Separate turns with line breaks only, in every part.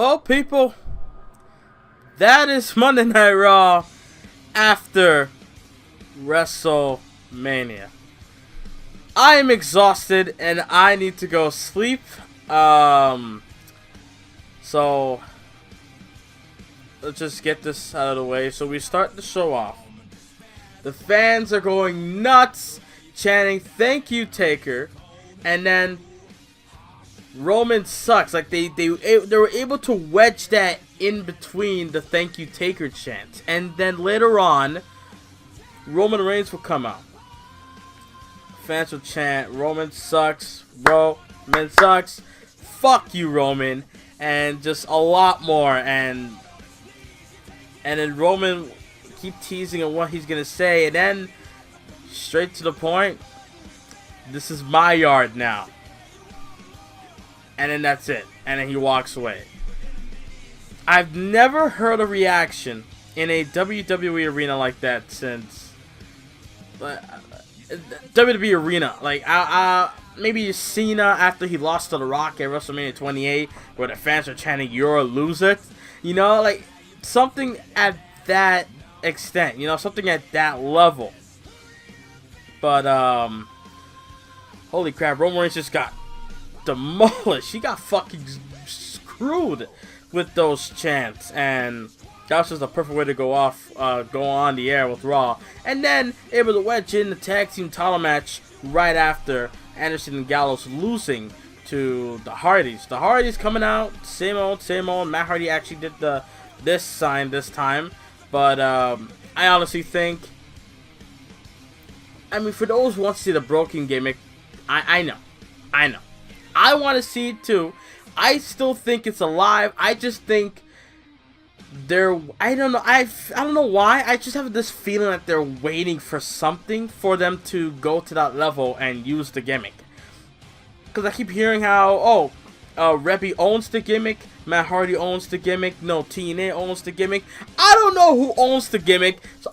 Well, people, that is Monday Night Raw after WrestleMania. I am exhausted and I need to go sleep. So let's just get this out of the way. So we start the show off. The fans are going nuts, chanting "Thank you, Taker," and then Roman sucks. Like they were able to wedge that in between the "Thank you, Taker" chants, and then later on, Roman Reigns will come out. Fans will chant "Roman sucks, Roman sucks, fuck you, Roman," and just a lot more. And then Roman keep teasing on what he's gonna say, and then straight to the point. This is my yard now. And then that's it. And then he walks away. I've never heard a reaction in a WWE arena like that since WWE arena. Like maybe Cena after he lost to The Rock at WrestleMania 28, where the fans are chanting "You're a loser." You know, like something at that extent. You know, something at that level. But holy crap, Roman Reigns just got demolished. He got fucking screwed with those chants, and that was just a perfect way to go on the air with Raw, and then able to wedge in the tag team title match right after Anderson and Gallows losing to the Hardys. The Hardys coming out, same old. Matt Hardy actually did this sign this time, but I honestly think, I mean, for those who want to see the broken gimmick, I know. I want to see it too. I still think it's alive. I just think I don't know. I don't know why. I just have this feeling that they're waiting for something for them to go to that level and use the gimmick. Because I keep hearing how, Rebby owns the gimmick, Matt Hardy owns the gimmick, no, TNA owns the gimmick. I don't know who owns the gimmick. So,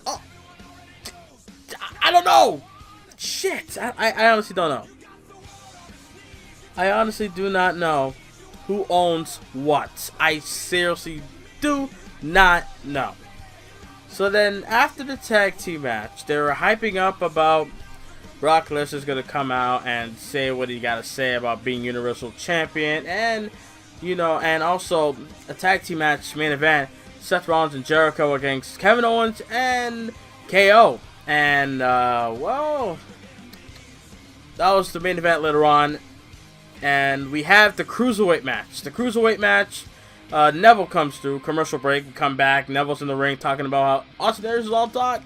I don't know. Shit. I honestly don't know. I honestly do not know who owns what. I seriously do not know. So then, after the tag team match, they were hyping up about Brock Lesnar's gonna come out and say what he gotta say about being Universal Champion, and and also a tag team match main event: Seth Rollins and Jericho against Kevin Owens and KO. And well, that was the main event later on. And we have the Cruiserweight match. The Cruiserweight match, Neville comes through, commercial break, we come back, Neville's in the ring talking about how Austin Aries is all talk.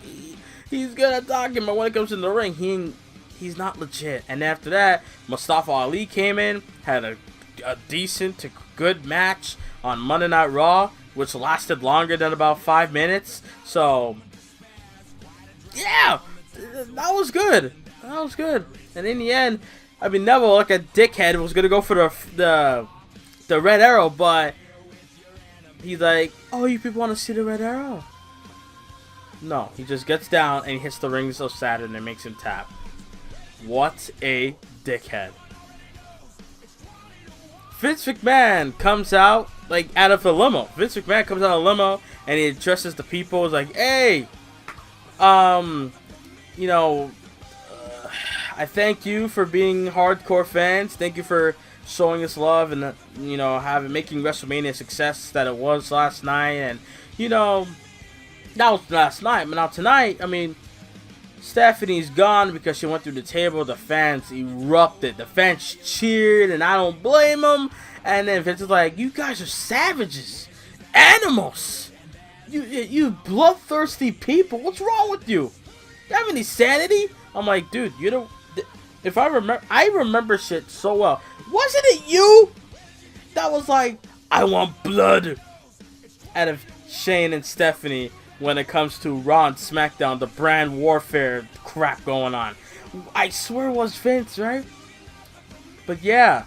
He's good at talking, but when it comes in the ring, he's not legit. And after that, Mustafa Ali came in, had a decent to good match on Monday Night Raw, which lasted longer than about 5 minutes. So, yeah, that was good. That was good. And in the end, I mean, Neville, like a dickhead, was gonna go for the red arrow, but he's like, "Oh, you people want to see the red arrow?" No, he just gets down and he hits the rings of Saturn and makes him tap. What a dickhead! Vince McMahon comes out out of a limo. Vince McMahon comes out of a limo and he addresses the people. He's like, "Hey, I thank you for being hardcore fans. Thank you for showing us love and making WrestleMania a success that it was last night. And that was last night, but now tonight, I mean, Stephanie's gone because she went through the table. The fans erupted. The fans cheered, and I don't blame them. And then Vince is like, "You guys are savages, animals. You bloodthirsty people. What's wrong with you? You have any sanity?" I'm like, dude, if I remember shit so well. Wasn't it you that was like, "I want blood" out of Shane and Stephanie when it comes to Raw and SmackDown, the brand warfare crap going on? I swear it was Vince, right? But yeah,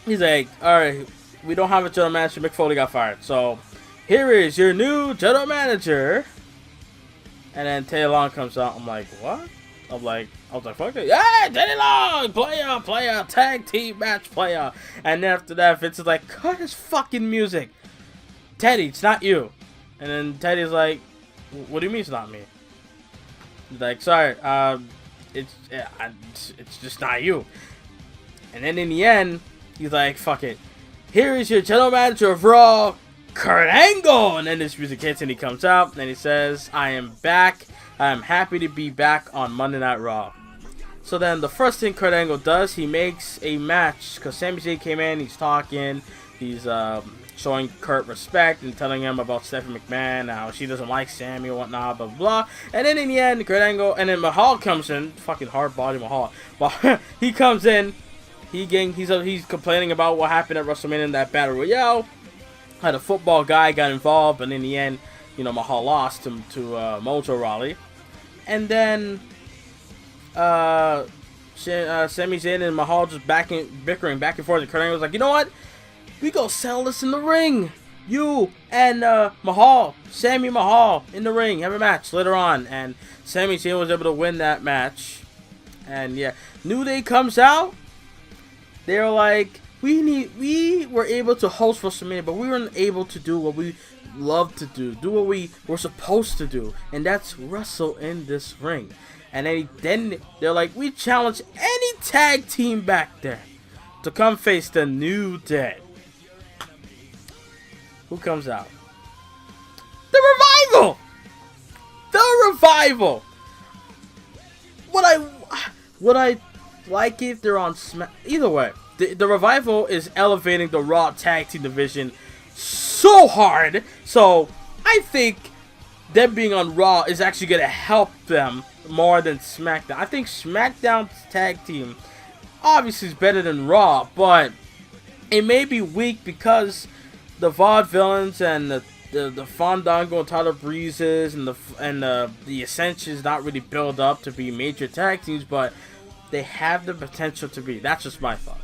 he's like, "Alright, we don't have a general manager. Mick Foley got fired. So here is your new general manager." And then Taylor Long comes out. I'm like, what? I was like, fuck it. Yeah, Teddy Long, player, tag team match player. And then after that, Vince is like, cut his fucking music. Teddy, it's not you. And then Teddy's like, what do you mean it's not me? He's like, sorry, it's just not you. And then in the end, he's like, fuck it. Here is your general manager of Raw, Kurt Angle. And then this music hits and he comes out and he says, I am back. I am happy to be back on Monday Night Raw. So then the first thing Kurt Angle does, he makes a match. Because Sami Zayn came in, he's talking. He's showing Kurt respect and telling him about Stephanie McMahon, how she doesn't like Sammy and whatnot, blah, blah, blah. And then in the end, Kurt Angle, and then Mahal comes in. Fucking hard body Mahal. But he comes in. He's complaining about what happened at WrestleMania in that Battle Royale. Had a football guy got involved, and in the end, you know, Mahal lost to Mojo Rawley. And then Sami Zayn and Mahal just bickering back and forth. And Kurt Angle was like, you know what? We go settle this in the ring. You and Mahal, Sami Mahal in the ring. Have a match later on. And Sami Zayn was able to win that match. And yeah, New Day comes out. They're like, we were able to host WrestleMania, but we weren't able to do what we love to do what we were supposed to do, and that's wrestle in this ring. And then they're like, we challenge any tag team back there to come face the New Day. Who comes out? The Revival. The Revival. Would I like if they're on Smack? Either way, the Revival is elevating the Raw tag team division so hard. So I think them being on Raw is actually going to help them more than SmackDown. I think SmackDown's tag team obviously is better than Raw, but it may be weak because the Vaudevillains and the Fandango and Tyler Breezes and the Ascension's not really built up to be major tag teams, but they have the potential to be. That's just my thoughts.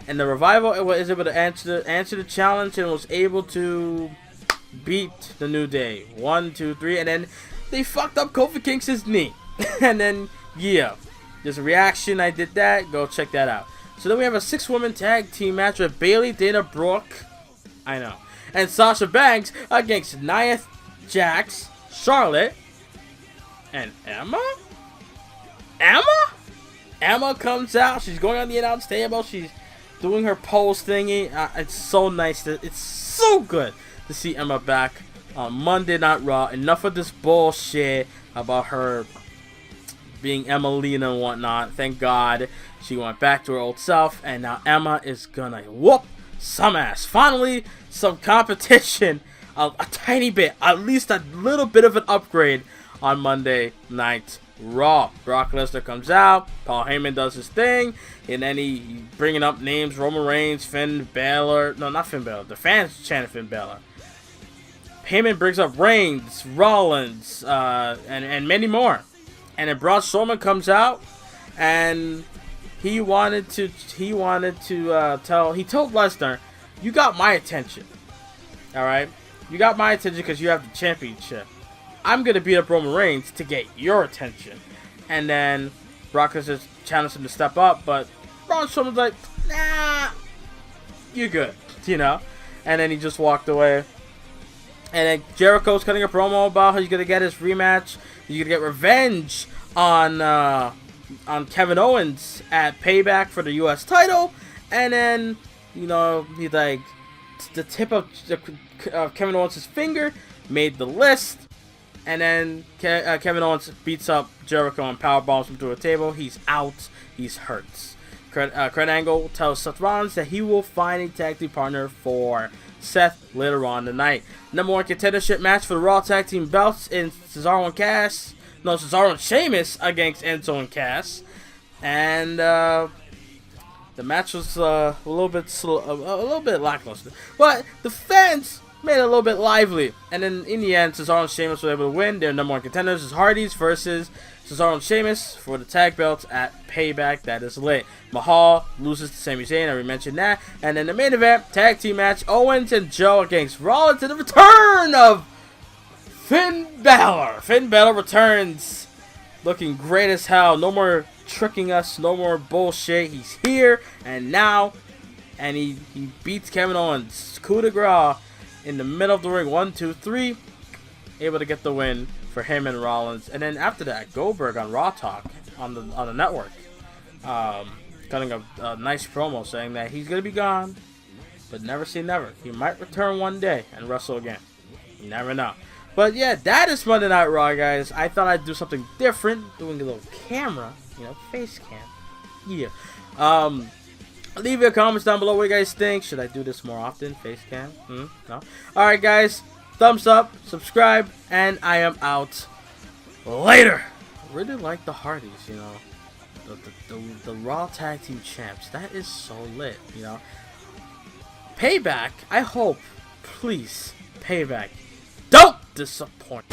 And the Revival was able to answer the challenge and was able to beat the New Day. 1, 2, 3, and then they fucked up Kofi Kingston's knee. And then yeah, there's a reaction. I did that. Go check that out. So then we have a 6-woman tag team match with Bayley, Dana Brooke, I know, and Sasha Banks against Nia Jax, Charlotte, and Emma. Emma comes out. She's going on the announce table. She's doing her pose thingy. It's so nice. It's so good to see Emma back on Monday Night Raw. Enough of this bullshit about her being Emmalina and whatnot. Thank God she went back to her old self, and now Emma is gonna whoop some ass. Finally, some competition. A tiny bit, at least a little bit of an upgrade on Monday Night Raw. Brock Lesnar comes out, Paul Heyman does his thing, and then he bringing up names: Roman Reigns, Finn Balor. No, not Finn Balor. The fans chanted Finn Balor. Heyman brings up Reigns, Rollins, and many more. And then Braun Strowman comes out, and he told Lesnar, "You got my attention. All right, you got my attention because you have the championship. I'm gonna beat up Roman Reigns to get your attention." And then Brock just challenged him to step up, but Braun Strowman's like, "Nah, you're good," you know. And then he just walked away. And then Jericho's cutting a promo about how he's gonna get his rematch. He's gonna get revenge on Kevin Owens at Payback for the U.S. title. And then, you know, he's like, the tip of Kevin Owens' finger made the list. And then Kevin Owens beats up Jericho and powerbombs him through a table. He's out. He's hurt. Kurt Angle tells Seth Rollins that he will find a tag team partner for Seth later on tonight. Number 1 contendership match for the Raw Tag Team belts in Cesaro and Sheamus against Enzo and Cass. And the match was a little bit lackluster, but the fans made it a little bit lively. And then in the end, Cesaro and Sheamus were able to win. Their number 1 contenders is Hardys versus Cesaro and Sheamus for the tag belts at Payback. That is lit. Mahal loses to Sami Zayn. I already mentioned that. And then the main event, tag team match, Owens and Joe against Rollins, and the return of Finn Balor. Finn Balor returns looking great as hell. No more tricking us, no more bullshit. He's here and now, and he beats Kevin Owens. Coup de grace in the middle of the ring. 1, 2, 3. Able to get the win for him and Rollins. And then after that, Goldberg on Raw Talk on the network, cutting a nice promo saying that he's gonna be gone, but never say never. He might return one day and wrestle again. You never know. But yeah, that is Monday Night Raw, guys. I thought I'd do something different, doing a little camera, face cam. Yeah. Leave your comments down below what you guys think. Should I do this more often? Face cam? No? Alright, guys. Thumbs up, subscribe, and I am out. Later. I really like the Hardys, the Raw Tag Team Champs. That is so lit, Payback, I hope, please, Payback, don't disappoint.